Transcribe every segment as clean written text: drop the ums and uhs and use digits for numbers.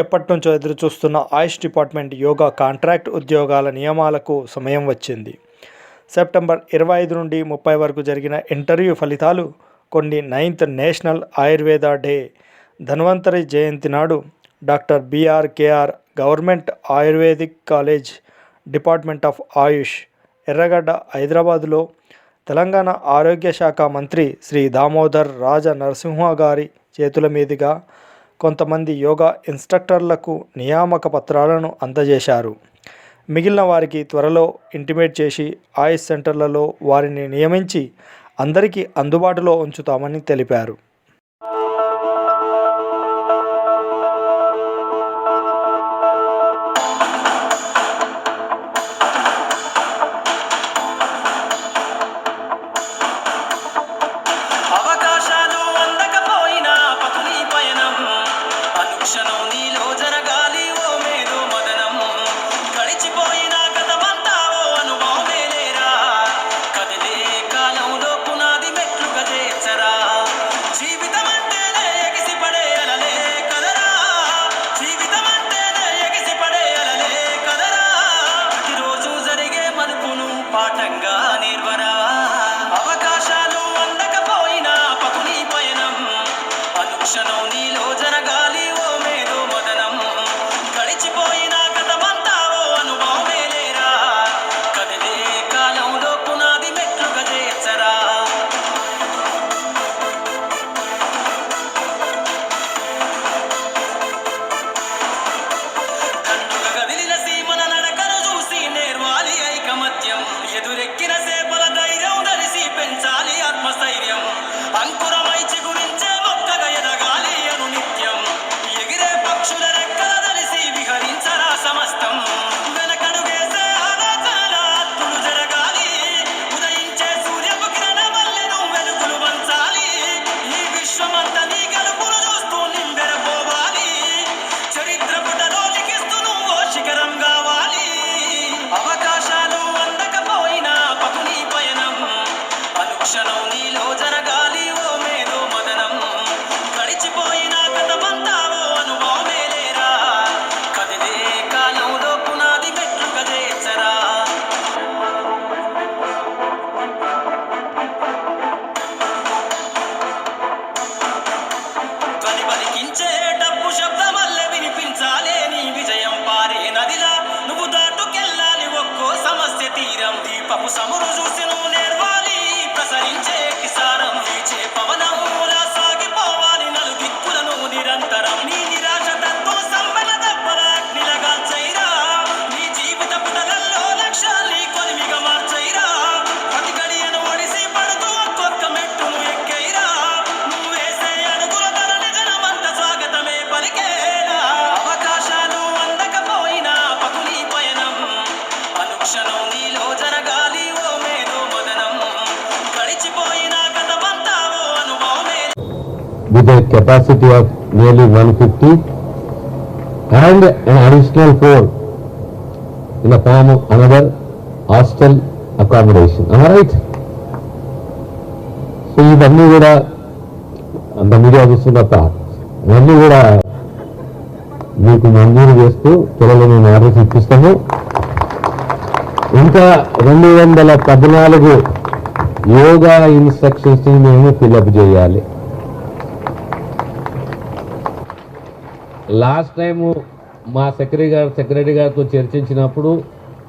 ఎప్పటినుంచో ఎదురుచూస్తున్న ఆయుష్ department yoga contract ఉద్యోగాల నియామకాలకు సమయం వచ్చింది. సెప్టెంబర్ 25 నుండి 30 వరకు జరిగిన ఇంటర్వ్యూ ఫలితాలు కొన్ని 9th national Ayurveda day Dhanvantari Jayanti నాడు doctor BRKR government ayurvedic college department of AYUSH Erragadda హైదరాబాదులో తెలంగాణ ఆరోగ్య శాఖ మంత్రి శ్రీ దామోదర్ రాజ నరసింహ గారి చేతుల మీదుగా కొంతమంది యోగా ఇన్స్ట్రక్టర్లకు నియామక పత్రాలను అందజేశారు. మిగిలిన వారికి త్వరలో ఇంటిమేట్ చేసి ఆయుష్ సెంటర్లలో వారిని నియమించి అందరికీ అందుబాటులో ఉంచుతామని తెలిపారు. With a capacity of nearly 150 and an additional 4 in the form of another hostel accommodation. Am I right? So ఇవన్నీ కూడా అంత మీడియా చూస్తున్నట్ట ఇవన్నీ కూడా మీకు మంజూరు చేస్తూ త్వరలో మేము ఆర్డర్స్ ఇప్పిస్తాము. ఇంకా 214 యోగా ఇన్స్ట్రక్షన్స్ ని మేము ఫిల్అప్ చేయాలి. లాస్ట్ టైము మా సెక్రటరీ గారితో చర్చించినప్పుడు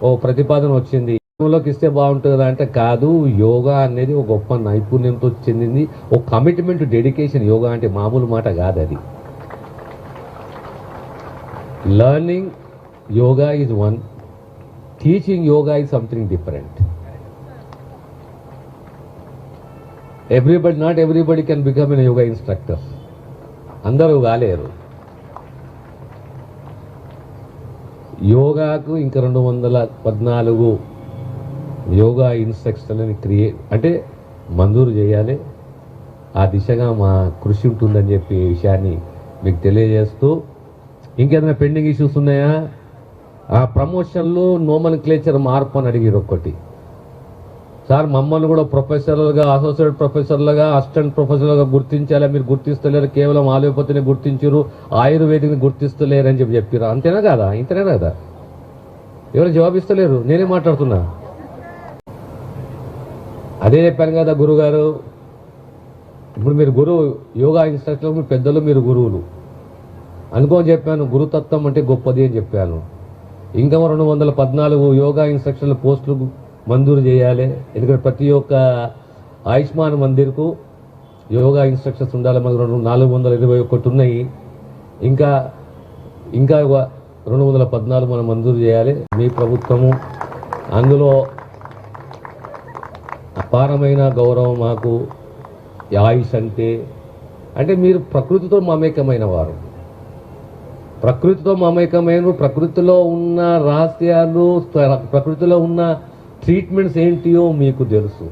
ఓ ప్రతిపాదన వచ్చింది, లోకి ఇస్తే బాగుంటుంది అంటే కాదు, యోగా అనేది ఒక గొప్ప నైపుణ్యంతో చెందింది, ఒక కమిట్మెంట్ డెడికేషన్. యోగా అంటే మామూలు మాట కాదు, అది learning yoga is one, teaching yoga is something different. Not everybody can become an yoga instructor, అందరూ కాలేరు. యోగాకు ఇంకా 214 యోగా ఇన్స్ట్రక్షన్లని అంటే మంజూరు చేయాలి. ఆ దిశగా మా కృషి ఉంటుందని చెప్పి ఈ విషయాన్ని మీకు తెలియజేస్తూ, ఇంకేదైనా పెండింగ్ ఇష్యూస్ ఉన్నాయా? ఆ ప్రమోషన్లో నోమన్క్లేచర్ మార్పు అని అడిగారు. ఒక్కటి సార్ మమ్మల్ని కూడా ప్రొఫెసర్లుగా, అసోసియేట్ ప్రొఫెసర్లుగా, అసిస్టెంట్ ప్రొఫెసర్లుగా గుర్తించాలా, మీరు గుర్తిస్తలేరు, కేవలం ఆలోపతిని గుర్తించారు, ఆయుర్వేదిక్ని గుర్తిస్తలేరు అని చెప్పారు. అంతేనా కాదా? ఇంతనే కదా? ఎవరు జవాబిస్తలేరు, నేనే మాట్లాడుతున్నా. అదే చెప్పాను కదా గురుగారు. ఇప్పుడు మీరు గురువు, యోగా ఇన్స్ట్రక్టర్, మీ పెద్దలు, మీరు గురువులు అనుకోని చెప్పాను. గురుతత్వం అంటే గొప్పది అని చెప్పాను. ఇంకా 214 యోగా ఇన్స్ట్రక్షన్ల పోస్టులు మంజూరు చేయాలి. ఎందుకంటే ప్రతి ఒక్క ఆయుష్మాన్ మందిర్కు యోగా ఇన్స్ట్రక్షన్స్ ఉండాలి. మనకు 421 ఉన్నాయి. ఇంకా 214 మనం మంజూరు చేయాలి. మీ ప్రభుత్వము అందులో అపారమైన గౌరవం మాకు. ఆయుష్ అంటే మీరు ప్రకృతితో మమేకమైన వారు, ప్రకృతిలో ఉన్న రహస్యాలు, ప్రకృతిలో ఉన్న ట్రీట్మెంట్స్ ఏంటియో మీకు తెలుసు.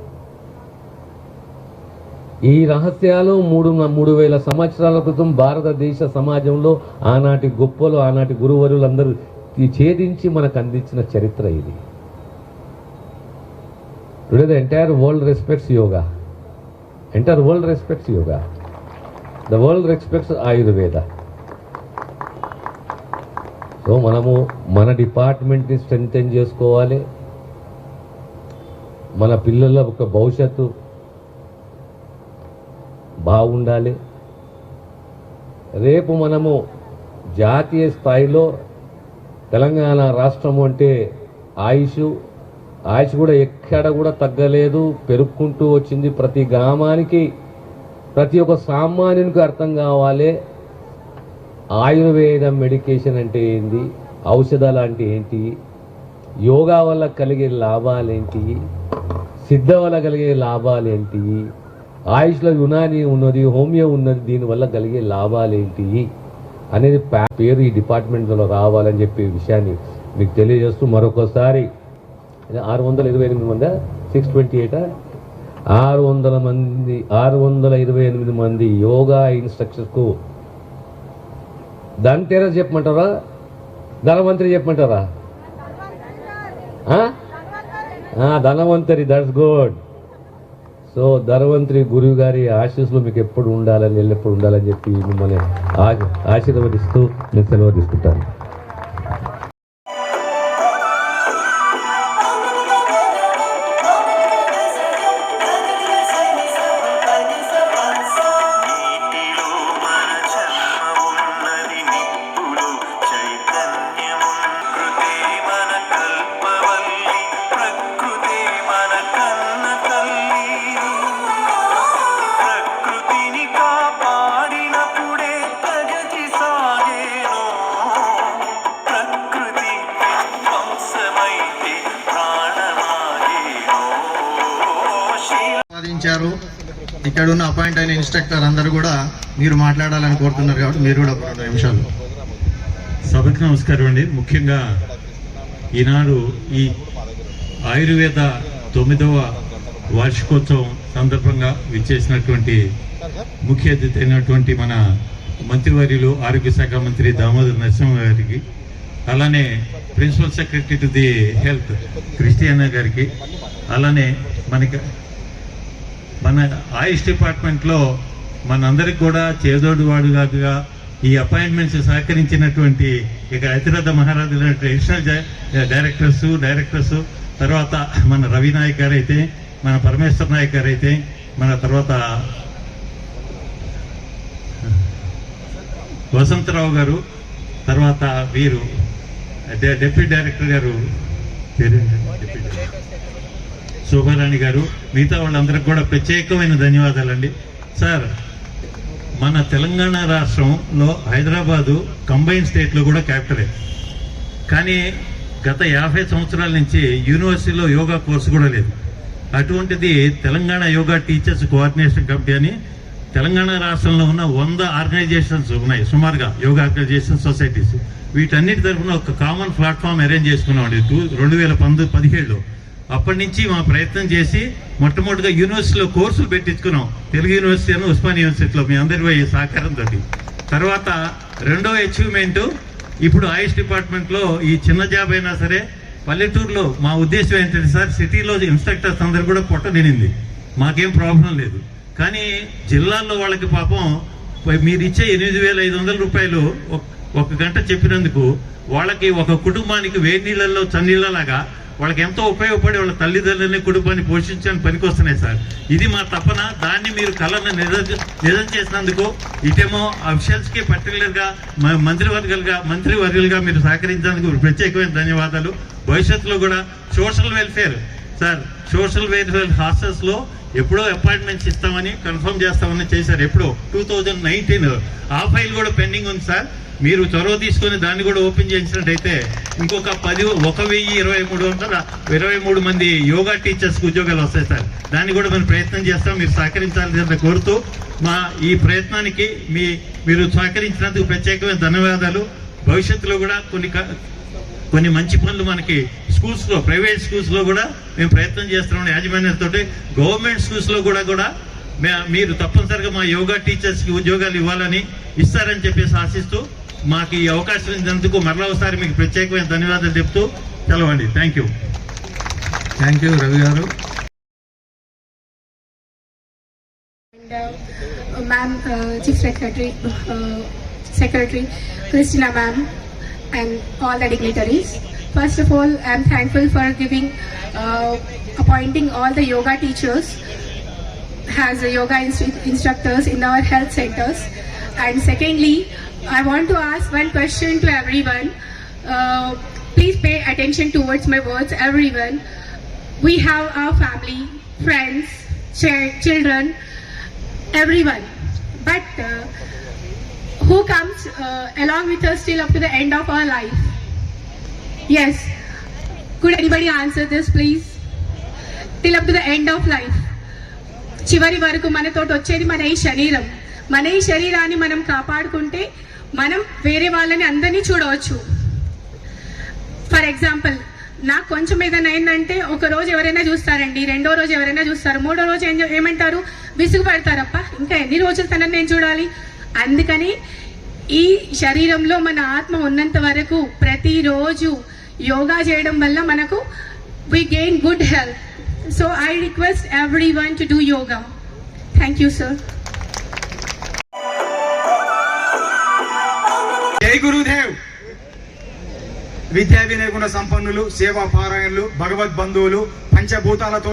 ఈ రహస్యాలు 3000 సంవత్సరాల క్రితం భారతదేశ సమాజంలో ఆనాటి గొప్పలు, ఆనాటి గురువరులందరూ ఛేదించి మనకు అందించిన చరిత్ర ఇది. Today the entire world respects yoga. The world respects Ayurveda. So మనము మన డిపార్ట్మెంట్ని స్ట్రెంగ్తెన్ చేసుకోవాలి. మన పిల్లల ఒక భవిష్యత్తు బాగుండాలి. రేపు మనము జాతీయ స్థాయిలో తెలంగాణ రాష్ట్రం అంటే ఆయుష్ కూడా ఎక్కడ కూడా తగ్గలేదు, పెరుక్కుంటూ వచ్చింది. ప్రతి గ్రామానికి, ప్రతి ఒక్క సామాన్యునికి అర్థం కావాలి ఆయుర్వేదం మెడికేషన్ అంటే ఏంటి, ఔషధాలు అంటే ఏంటి, యోగా వల్ల కలిగే లాభాలేంటి, సిద్ధ వల్ల కలిగే లాభాలేంటి, ఆయుష్లో యునాని ఉన్నది, హోమియో ఉన్నది, దీనివల్ల కలిగే లాభాలేంటి అనేది పేరు ఈ డిపార్ట్మెంట్లో రావాలని చెప్పే విషయాన్ని మీకు తెలియజేస్తూ మరొకసారి 628 మంది 628 628 మంది యోగా ఇన్స్ట్రక్టర్స్కు ధన్తేరస్ చెప్పమంటారా, ధనవంతరి చెప్పమంటారా? Dhanvantari, that's good. So Dhanvantari గురువు గారి ఆశీస్సులు మీకు ఎప్పుడు ఉండాలని, ఎల్లప్పుడు ఉండాలని చెప్పి మిమ్మల్ని ఆశీర్వదిస్తూ నేను సెలవు తీసుకుంటాను. ఇక్కడ ఉన్న అపాయింట్ అయిన ఇన్స్ట్రక్టర్ అందరూ కూడా మీరు మాట్లాడాలని కోరుతున్నారు కాబట్టి మీరు కూడా 2 నిమిషాలు. సభకు నమస్కారం అండి. ముఖ్యంగా ఈనాడు ఈ ఆయుర్వేద 9వ వార్షికోత్సవం సందర్భంగా విచ్చేసినటువంటి ముఖ్య అతిథి అయినటువంటి మన మంత్రివర్యులు ఆరోగ్య శాఖ మంత్రి దామోదర్ నరసింహ గారికి, అలానే principal secretary to the health Christiana గారికి, అలానే మన ఆయుష్ డిపార్ట్మెంట్లో మనందరికి కూడా చేదోడు వాడుగా ఈ అపాయింట్మెంట్స్ సహకరించినటువంటి ఇక అతిరథ మహారాజుల అడిషనల్ డైరెక్టర్స్, తర్వాత మన రవి నాయక్ గారు అయితే, మన పరమేశ్వర్ నాయక్ గారు అయితే, మన తర్వాత వసంతరావు గారు, తర్వాత వీరు డిప్యూటీ డైరెక్టర్ గారు శోభారాణి గారు, మిగతా వాళ్ళందరికీ కూడా ప్రత్యేకమైన ధన్యవాదాలండి. సార్, మన తెలంగాణ రాష్ట్రంలో హైదరాబాదు కంబైన్ స్టేట్లో కూడా క్యాపిటలే, కానీ గత 50 సంవత్సరాల నుంచి యూనివర్సిటీలో యోగా కోర్సు కూడా లేదు. అటువంటిది Telangana yoga teachers coordination committee అని తెలంగాణ రాష్ట్రంలో ఉన్న 100 ఆర్గనైజేషన్స్ ఉన్నాయి సుమారుగా, యోగా ఆర్గనైజేషన్ సొసైటీస్. వీటన్నిటి తరఫున ఒక కామన్ ప్లాట్ఫామ్ అరేంజ్ చేసుకున్నామండి 2017లో. అప్పటి నుంచి మా ప్రయత్నం చేసి మొట్టమొదటిగా యూనివర్సిటీలో కోర్సులు పెట్టించుకున్నాం. తెలుగు యూనివర్సిటీ అని ఉస్మానియా యూనివర్సిటీలో మీ అందరి సహకారంతో. తర్వాత రెండో అచీవ్మెంట్, ఇప్పుడు ఆయుష్ డిపార్ట్మెంట్లో ఈ చిన్న జాబ్ అయినా సరే పల్లెటూరులో మా ఉద్దేశం ఏంటంటే సార్, సిటీలో ఇన్స్ట్రక్టర్స్ అందరు కూడా పొట్ట తినింది, మాకేం ప్రాబ్లం లేదు. కానీ జిల్లాల్లో వాళ్ళకి పాపం మీరు ఇచ్చే 8,500 రూపాయలు ఒక గంట చెప్పినందుకు వాళ్ళకి ఒక కుటుంబానికి వేడి నీళ్ళల్లో చన్నీళ్ళలాగా వాళ్ళకి ఎంతో ఉపయోగపడి వాళ్ళ తల్లిదండ్రులని కుటుంబాన్ని పోషించడానికి పనికొస్తున్నాయి సార్. ఇది మా తపన. దాన్ని మీరు కళను నిజం చేసినందుకు ఇటేమో అఫీషియల్స్కి పర్టికులర్గా మంత్రివర్యులుగా మీరు సహకరించినందుకు ప్రత్యేకమైన ధన్యవాదాలు. భవిష్యత్తులో కూడా social welfare sir, social welfare హాస్టల్స్లో ఎప్పుడో అపాయింట్మెంట్స్ ఇస్తామని కన్ఫర్మ్ చేస్తామని చేశారు. ఎప్పుడో 2019 ఆ ఫైల్ కూడా పెండింగ్ ఉంది సార్. మీరు చొరవ తీసుకొని దాన్ని కూడా ఓపెన్ చేసినట్టయితే ఇంకొక 1,023 మంది యోగా టీచర్స్కి ఉద్యోగాలు వస్తాయి సార్. దాన్ని కూడా మనం ప్రయత్నం చేస్తాం, మీరు సహకరించాలని కోరుతూ మా ఈ ప్రయత్నానికి మీరు సహకరించినందుకు ప్రత్యేకమైన ధన్యవాదాలు. భవిష్యత్తులో కూడా కొన్ని మంచి పనులు మనకి స్కూల్స్లో, ప్రైవేట్ స్కూల్స్లో కూడా మేము ప్రయత్నం చేస్తున్నాం యాజమాన్యంతో. గవర్నమెంట్ స్కూల్స్లో కూడా మీరు తప్పనిసరిగా మా యోగా టీచర్స్కి ఉద్యోగాలు ఇవ్వాలని ఇస్తారని చెప్పేసి ఆశిస్తూ మాకు ఈ అవకాశం ఇచ్చినందుకు మరలా ఒకసారి మీకు ప్రత్యేకమైన ధన్యవాదాలు చెప్తూ సెలవండి. థ్యాంక్ యూ రవి గారు. Ma'am, Chief Secretary Christina ma'am, and all the dignitaries. First of all, I am thankful for appointing all the yoga teachers as yoga instructors in our health centers. And secondly, I want to ask one question to everyone. Please pay attention towards my words, everyone. We have our family, friends, children, everyone. But who comes along with us till up to the end of our life? Yes. Could anybody answer this, please? Till up to the end of life. చివరి వరకు మనతోటి వచ్చేది మన ఈ శరీరం. మన ఈ శరీరాన్ని మనం కాపాడుకుంటే మనం వేరే వాళ్ళని అందరినీ చూడవచ్చు. ఫర్ ఎగ్జాంపుల్, నాకు కొంచెం ఏదైనా అయిందంటే ఒక రోజు ఎవరైనా చూస్తారండి, రెండో రోజు ఎవరైనా చూస్తారు, మూడో రోజు ఏమంటారు, విసుగు పడతారప్ప, ఇంకా ఎన్ని రోజులు తనని నేను చూడాలి. అందుకని ఈ శరీరంలో మన ఆత్మ ఉన్నంత వరకు ప్రతిరోజు యోగా చేయడం వల్ల మనకు we gain good health. So I request everyone to do yoga. Thank you, sir. జై గురుదేవ్. విద్యా వినయ గుణ సంపన్నులు, సేవా పారాయణులు, భగవద్ బంధువులు, పంచభూతాలతో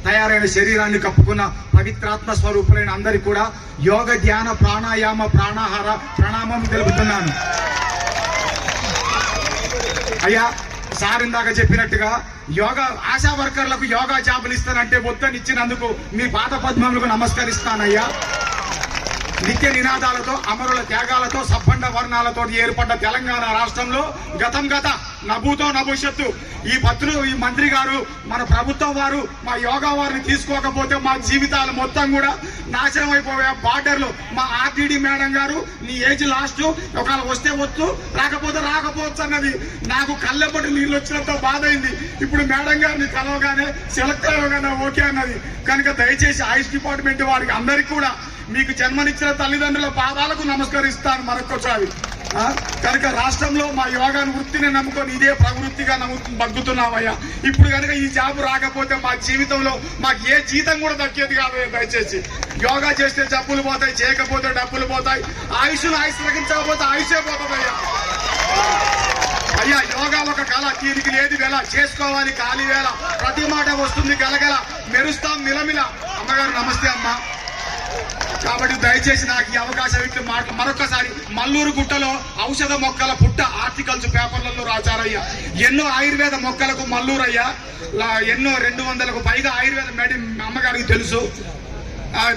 తయారైన శరీరాన్ని కప్పుకున్న పవిత్రాత్మ స్వరూపులైన అందరికీ కూడా యోగ, ధ్యాన, ప్రాణాయామ, ప్రాణాహార ప్రణామం తెలుపుతున్నాను. అయ్యా, సార్ ఇందాక చెప్పినట్టుగా యోగా ఆశా వర్కర్లకు యోగా జాబులు ఇస్తానంటే వద్దనిచ్చినందుకు మీ పాద పద్మములకు నమస్కరిస్తానయ్యా. నిత్య నినాదాలతో, అమరుల త్యాగాలతో, సబ్బండ వర్ణాలతో ఏర్పడ్డ తెలంగాణ రాష్ట్రంలో గతం గత నభూతో నభవిష్యత్తు ఈ మంత్రి గారు, మన ప్రభుత్వం వారు మా యోగా వారిని తీసుకోకపోతే మా జీవితాలు మొత్తం కూడా నాశనం అయిపోయే బార్డర్లు. మా ఆర్టీడీ మేడం గారు, నీ ఏజ్ లాస్ట్, ఒకవేళ వస్తే వచ్చు, రాకపోతే రాకపోవచ్చు అన్నది. నాకు కళ్ళెప్పటి నీళ్ళు వచ్చినంత బాధ అయింది. ఇప్పుడు మేడం గారిని కలవగానే సెలెక్ట్ అయ్యగానే ఓకే అన్నది. కనుక దయచేసి ఆయుష్ డిపార్ట్మెంట్ వారికి అందరికీ కూడా మీకు జన్మనిచ్చిన తల్లిదండ్రుల పాదాలకు నమస్కరిస్తాను మరొకసారి. కనుక రాష్ట్రంలో మా యోగాను వృత్తిని నమ్ముకొని ఇదే ప్రవృత్తిగా బతుకుతున్నామయ్యా. ఇప్పుడు కనుక ఈ జాబ్ రాకపోతే మా జీవితంలో మాకు ఏ జీతం కూడా దక్కేది కాదు. దయచేసి యోగా చేస్తే జబ్బులు పోతాయి, చేయకపోతే డబ్బులు పోతాయి, ఆయుష్ తగ్గించకపోతే ఆయుషే పోతుందయ్యా. అయ్యా, యోగా ఒక కళ, దీనికి లేదు వేళ, చేసుకోవాలి ఖాళీ వేళ, ప్రతి మాట వస్తుంది గలగల, మెరుస్తాం మిలమిల. అమ్మగారు నమస్తే అమ్మ. కాబట్టి దయచేసి నాకు ఈ అవకాశం ఇచ్చిన మాటలు మరొకసారి. మల్లూరు గుట్టలో ఔషధ మొక్కల పుట్ట ఆర్టికల్స్ పేపర్లలో రాచారయ్యా. ఎన్నో ఆయుర్వేద మొక్కలకు మల్లూరు అయ్యా, ఎన్నో 200కు పైగా ఆయుర్వేద మేడం అమ్మగారికి తెలుసు.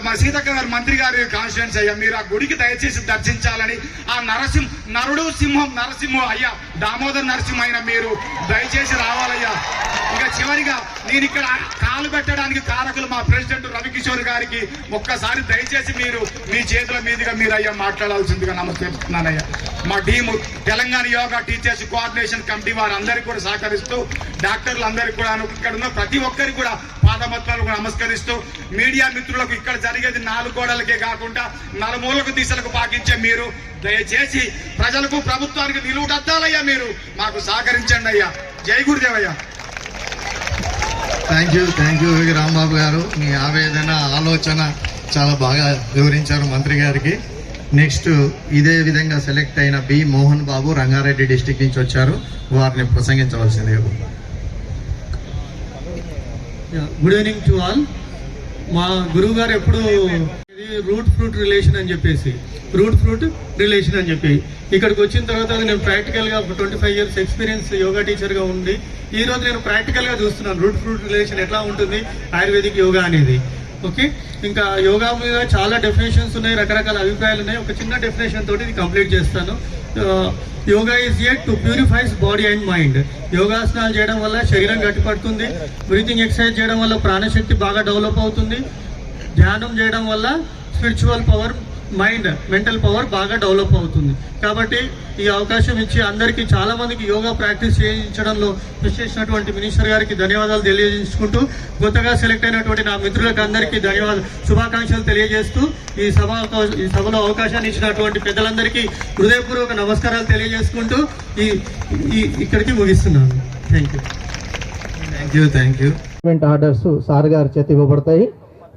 మా సీతక్క గారు మంత్రి గారి కాన్స్టిట్యూన్స్ అయ్యా. మీరు ఆ గుడికి దయచేసి దర్శించాలని. ఆ నరుడు సింహం నరసింహం అయ్యా, దామోదర్ నరసింహ అయినా మీరు దయచేసి రావాలయ్యా. ఇంకా చివరిగా నేను ఇక్కడ కాలు పెట్టడానికి కారకులు మా ప్రెసిడెంట్ రవికిషోర్ గారికి ఒక్కసారి దయచేసి మీరు మీ చేతుల మీదుగా మీరు అయ్యా మాట్లాడాల్సిందిగా నమస్కరిస్తున్నానయ్యా. మా team Telangana yoga teachers coordination committee వారందరికీ కూడా సహకరిస్తూ, డాక్టర్లు అందరికీ కూడా, ఇక్కడ ఉన్న ప్రతి ఒక్కరికి కూడా పాదపత్రాలకు నమస్కరిస్తూ, మీడియా మిత్రులకు ఇక్కడ జరిగేది 4 గోడలకే కాకుండా నలుమూలకు దిశలకు పాకించే మీరు దయచేసి ప్రజలకు ప్రభుత్వానికి నిలువుటద్దాలయ్యా, మీరు మాకు సహకరించండి అయ్యా. జై గురుదేవయ్యా. థ్యాంక్ యూ రాంబాబు గారు. మీ ఆవేదన ఆలోచన చాలా బాగా వివరించారు మంత్రి గారికి. నెక్స్ట్ ఇదే విధంగా సెలెక్ట్ అయిన బి మోహన్ బాబు రంగారెడ్డి డిస్టిక్ నుంచి వచ్చారు, వారిని ప్రసంగించవలసింది. Good evening to all. మా గురువు గారు ఎప్పుడు రూట్ ఫ్రూట్ రిలేషన్ అని చెప్పేసి ఇక్కడికి వచ్చిన తర్వాత నేను ప్రాక్టికల్గా 25 years ఎక్స్పీరియన్స్ యోగా టీచర్గా ఉండి ఈరోజు నేను ప్రాక్టికల్గా చూస్తున్నాను రూట్ ఫ్రూట్ రిలేషన్ ఎట్లా ఉంటుంది ఆయుర్వేదిక్ యోగా అనేది. ఓకే, ఇంకా యోగా మీద చాలా డెఫినేషన్స్ ఉన్నాయి, రకరకాల అభిప్రాయాలు ఉన్నాయి. ఒక చిన్న డెఫినేషన్ తోటి ఇది కంప్లీట్ చేస్తాను. Yoga is at to purifies body and mind. యోగాసనాలు చేయడం వల్ల శరీరం గట్టిపడుతుంది, బ్రీతింగ్ ఎక్సర్సైజ్ చేయడం వల్ల ప్రాణశక్తి బాగా డెవలప్ అవుతుంది, ధ్యానం చేయడం వల్ల spiritual power, mind, mental power బాగా డెవలప్ అవుతుంది. కాబట్టి ఈ అవకాశం ఇచ్చి అందరికీ చాలా మందికి యోగా ప్రాక్టీస్ చేయించడంలో కృషి చేసినటువంటి మినిస్టర్ గారికి ధన్యవాదాలు తెలియజేసుకుంటూ, కొత్తగా సెలెక్ట్ అయినటువంటి నా మిత్రులకు అందరికీ శుభాకాంక్షలు తెలియజేస్తూ ఈ సభలో అవకాశాన్ని ఇచ్చినటువంటి పెద్దలందరికీ హృదయపూర్వక నమస్కారాలు తెలియజేసుకుంటూ ఇక్కడికి ముగిస్తున్నాను. Thank you. ఆర్డర్స్ సార్ గారి చేతి ఇవ్వబడతాయి.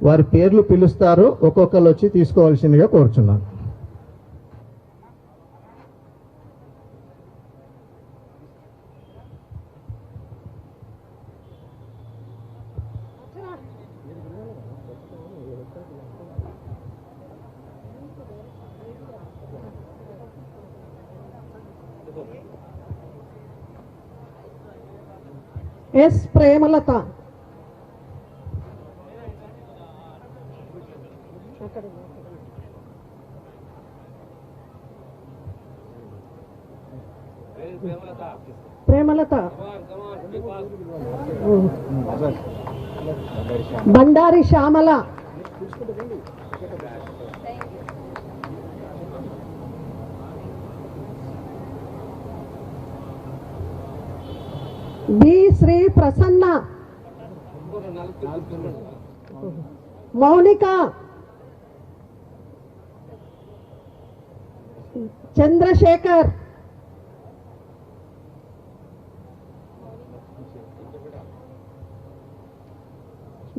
వారి పేర్లు పిలుస్తారు, ఒక్కొక్కరు వచ్చి తీసుకోవాల్సిందిగా కోరుచున్నాను. ఎస్ ప్రేమలత. ప్రేమలత. బండారి శ్యామల. బి శ్రీ ప్రసన్న. మౌనిక. చంద్రశేఖర్.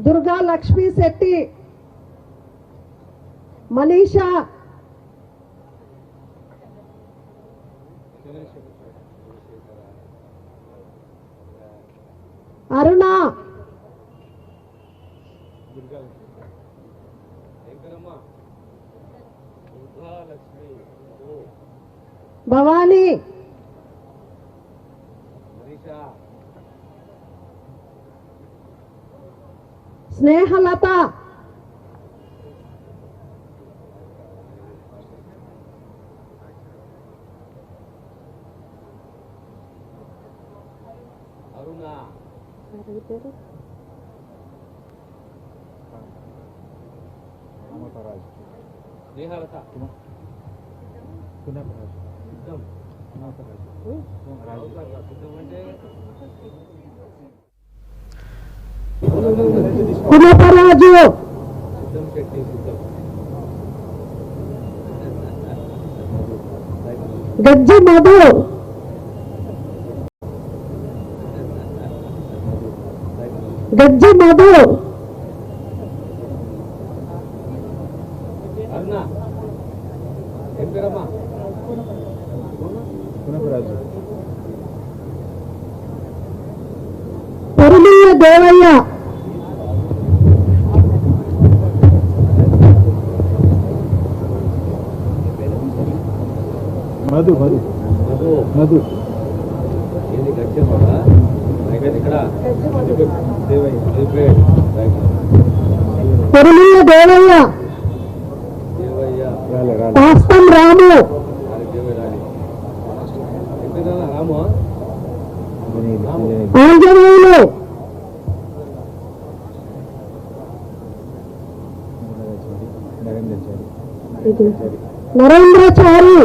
దుర్గా లక్ష్మీ శెట్టి. మనీషా. అరుణ. భవానీ. స్నేహలత. కులపరాజు. గజ్జి మధు. గజ్జి మధు. పొరులియ దేవయ్య. మధు. మధు. మధు. పొరులియ దేవయ్య. పాస్తం రాము. ఆంజనేయులు. నరేంద్రచారి.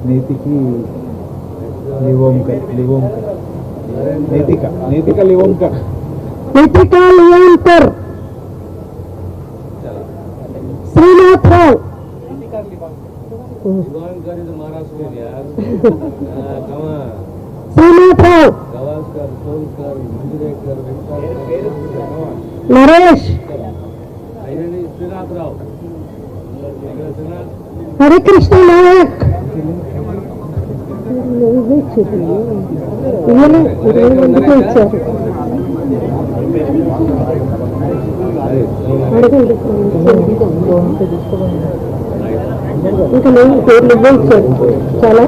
నీతికి నీతిక లియోన్కర్ శ్రీనాథరావు శ్రీనాథరావు నరేష్ హరికృష్ణ నాయక్ ఈయన 20 మందికి ఇచ్చారు. అడగండి ఇంకా నేను పేర్లు ఇవ్వ ఇచ్చారు చాలా.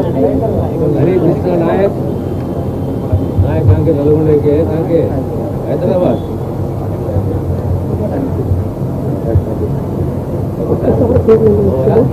హైదరాబాద్ ఒక్కసారి పేర్లు ఇచ్చారు.